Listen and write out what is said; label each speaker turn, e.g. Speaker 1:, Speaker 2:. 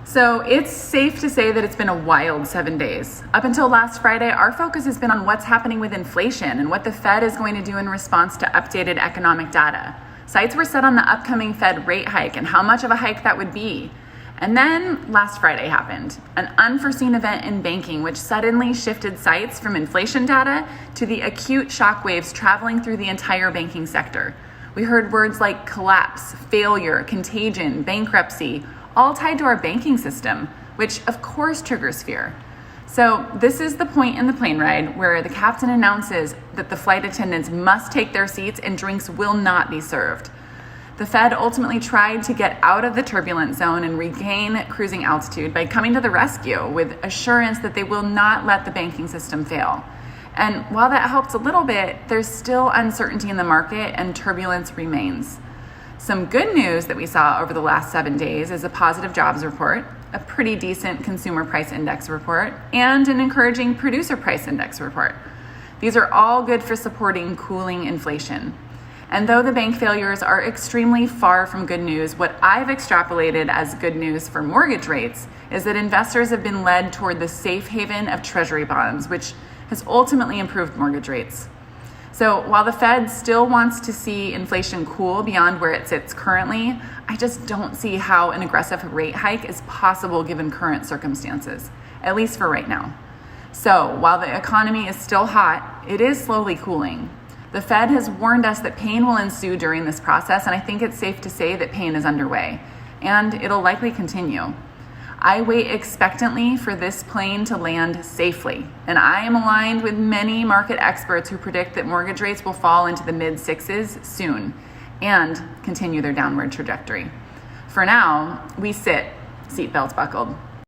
Speaker 1: So it's safe to say that it's been a wild 7 days. Up until last Friday, our focus has been on what's happening with inflation and what the Fed is going to do in response to updated economic data. Sights were set on the upcoming Fed rate hike and how much of a hike that would be. And then last Friday happened, an unforeseen event in banking which suddenly shifted sights from inflation data to the acute shockwaves traveling through the entire banking sector. We heard words like collapse, failure, contagion, bankruptcy, all tied to our banking system, which of course triggers fear. So this is the point in the plane ride where the captain announces that the flight attendants must take their seats and drinks will not be served. The Fed ultimately tried to get out of the turbulent zone and regain cruising altitude by coming to the rescue with assurance that they will not let the banking system fail. And while that helped a little bit, there's still uncertainty in the market and turbulence remains. Some good news that we saw over the last 7 days is a positive jobs report, a pretty decent consumer price index report, and an encouraging producer price index report. These are all good for supporting cooling inflation. And though the bank failures are extremely far from good news, what I've extrapolated as good news for mortgage rates is that investors have been led toward the safe haven of treasury bonds, which has ultimately improved mortgage rates. So while the Fed still wants to see inflation cool beyond where it sits currently, I just don't see how an aggressive rate hike is possible given current circumstances, at least for right now. So while the economy is still hot, it is slowly cooling. The Fed has warned us that pain will ensue during this process, and I think it's safe to say that pain is underway, and it'll likely continue. I wait expectantly for this plane to land safely, and I am aligned with many market experts who predict that mortgage rates will fall into the mid-sixes soon and continue their downward trajectory. For now, we sit seatbelts buckled.